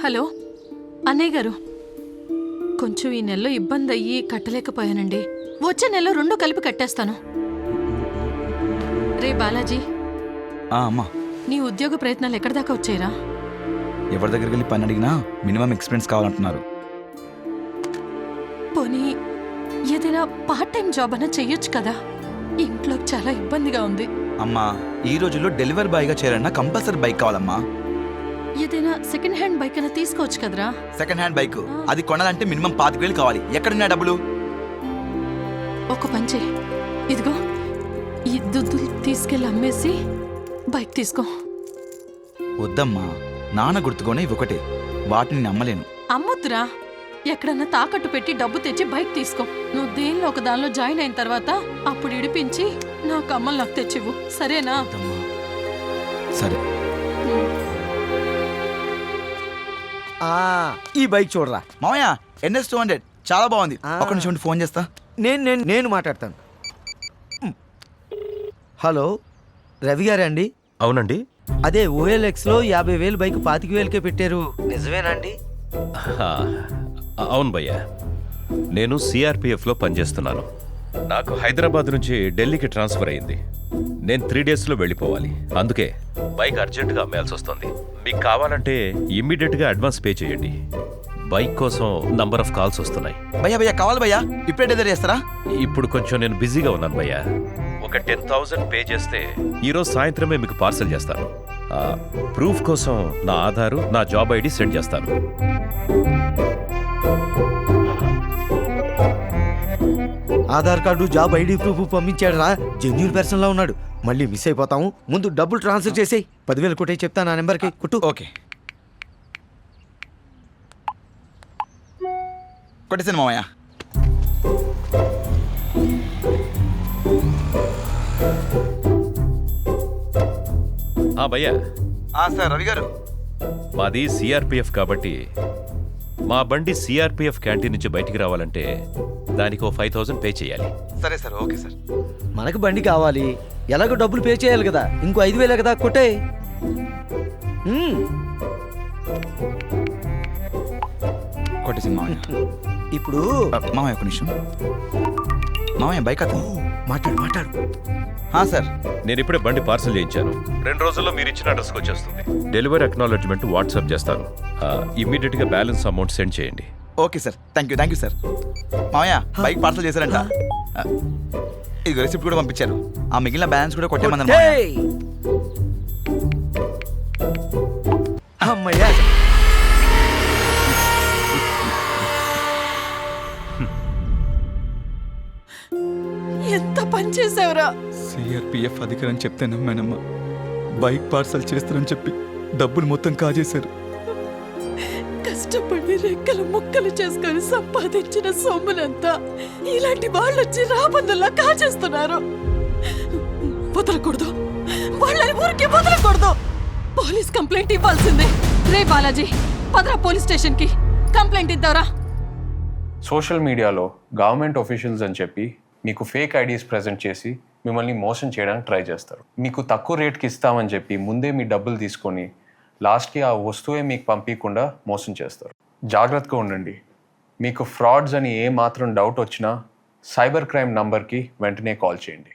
Hello అన్నయ్య గారు, కొంచెం ఈ నెలలో ఇబ్బంది అయ్యి కట్టలేకపోయానండి. వచ్చే నెలలో 2 కలిపి కట్టేస్తాను. రే బాలాజీ, అమ్మా, నీ ఉద్యోగ ప్రయత్నాలు ఎక్కడి దాకా వచ్చాయిరా? ఎవరి దగ్గరికి వెళ్ళి పని అడిగినా మినిమం ఎక్స్పీరియన్స్ కావాలంటున్నారు. పోనీ ఏదైనా పార్ట్ టైం జాబ్ అన్నా చెయ్యొచ్చు కదా. ఇంట్లో చాలా ఇబ్బందిగా ఉంది. అమ్మా, ఈ రోజుల్లో డెలివరీ బాయ్గా చేరన్నా కంపల్సరీ బైక్ కావాలమ్మా. ఏదైనా సెకండ్ హ్యాండ్ బైక్ అయినా తీసుకోవచ్చు కదరా. సెకండ్ హ్యాండ్ బైక్ అది కొనాలంటే మినిమం 25,000 కావాలి. ఎక్కడున్నా డబ్బులు? ఒక పని చెయ్యి, ఇదిగో ఈ దుద్దులు తీసుకెళ్ళి అమ్మేసి బైక్ తీసుకో. వద్దమ్మా, నాన్న గుర్తుకోనే ఇవి ఒకటే, వాటిని నేను అమ్మలేను. అమ్మొద్దురా, ఎక్కడన్నా తాకట్టు పెట్టి డబ్బు తెచ్చి బైక్ తీసుకో. నువ్వు దేనిలో ఒక దానిలో జాయిన్ అయిన తర్వాత అప్పుడు ఇడిపించి నాకు అమ్మలు నాకు తెచ్చివ్వు, సరేనా? వద్దమ్మా. సరే. ఈ బైక్ చూడరా మామయ్య, NS 200 చాలా బాగుంది. ఒక్క నిమిషం ఫోన్ చేస్తా. నేను మాట్లాడతాను. హలో, రవి గారా అండి? అవునండి. అదే OLXలో 50,000 బైక్ 25,000కే పెట్టారు, నిజమేనండి? అవును భయ్యా, నేను CRPFలో పనిచేస్తున్నాను. నాకు హైదరాబాద్ నుంచి ఢిల్లీకి ట్రాన్స్ఫర్ అయింది. నేను 3 డేస్లో వెళ్ళిపోవాలి. అందుకే బైక్ అర్జెంటుగా అమ్మేయాల్సి వస్తుంది. మీకు కావాలంటే ఇమ్మీడియట్గా అడ్వాన్స్ పే చేయండి. బైక్ కోసం నంబర్ ఆఫ్ కాల్స్ వస్తున్నాయి. భయ్యా కావాలి భయ్యా, ఇప్పుడే డెలివరీ చేస్తారా? ఇప్పుడు కొంచెం నేను బిజీగా ఉన్నాను భయ్యా. ఒక 10,000 పే చేస్తే ఈరోజు సాయంత్రమే మీకు పార్సల్ చేస్తాను. ప్రూఫ్ కోసం నా ఆధారు, నా జాబ్ ID సెండ్ చేస్తాను. Aadhaar card, job ID proof పంపించాడు రా, జెన్యూన్ పర్సన్ లా ఉన్నాడు. మళ్ళీ మిస్ అయిపోతాము. ముందు డబ్బులు ట్రాన్స్ఫర్ చేసేయి. 10,000 కొట్టే చెప్తాను ఆ నెంబర్కి. కుట్టు. ఓకే, కొట్టేసాను మామయ్య. భయ్యా, సార్ రవి గారు, మాది CRPF కాబట్టి మా బండి CRPF క్యాంటీన్ నుంచి బయటికి రావాలంటే దానికి ఓ 5,000 పే చేయాలి. సరే సార్, ఓకే సార్. మనకు బండి కావాలి, ఎలాగో డబ్బులు పే చేయాలి కదా. ఇంకో 5,000 కదా, కొట్టే. కొట్టేసాను మామయ్య. ఇప్పుడు మామయ్య ఒక నిమిషం. మామయ్య బైక్ అతను. మాట్లాడు. సార్, నేను ఇప్పుడే బండి పార్సల్ చేయించాను. 2 రోజుల్లో మీరు ఇచ్చిన అడ్రస్కి వచ్చేస్తుంది. డెలివరీ అక్నాలెడ్జ్మెంట్ వాట్సాప్ చేస్తాను. ఇమ్మీడియట్గా బ్యాలెన్స్ అమౌంట్ సెండ్ చేయండి. Okay sir, thank you sir. మామయ్య బైక్ పార్సల్ చేశారంట. ఇది రిసిప్ట్ కూడా పంపించారు. ఆ మిగిలిన బ్యాలెన్స్ కూడా కొట్టేమన్నారు. అమ్మయ్యా, ఎంత పని చేసావురా. CRPF అధికారని చెప్తే నమ్మానమ్మా. బైక్ పార్సల్ చేస్తారని చెప్పి డబ్బులు మొత్తం కాజేశారు. కష్టపడి రెక్కలు ముక్కలు చేసుకొని సంపాదించిన సొమ్మునంతా ఇలాంటి వాళ్ళు వచ్చి రాబందుల్లా కాజేస్తున్నారు. వదలకూడదు, వాళ్ళని ఊరికే వదలకూడదు. పోలీస్ కంప్లైంట్ ఇవ్వాల్సిందే. రే బాలాజీ, పదరా పోలీస్ స్టేషన్కి, కంప్లైంట్ ఇద్దారా. సోషల్ మీడియాలో గవర్నమెంట్ ఆఫీషియల్స్ అని చెప్పి మీకు ఫేక్ ఐడీస్ ప్రెజెంట్ చేసి మిమ్మల్ని మోసం చేయడానికి ట్రై చేస్తారు. మీకు తక్కువ రేట్కి ఇస్తామని చెప్పి ముందే మీ డబ్బులు తీసుకొని లాస్ట్కి ఆ వస్తువే మీకు పంపించకుండా మోసం చేస్తారు. జాగ్రత్తగా ఉండండి. మీకు ఫ్రాడ్స్ అని ఏ మాత్రం డౌట్ వచ్చినా సైబర్ క్రైమ్ నంబర్కి వెంటనే కాల్ చేయండి.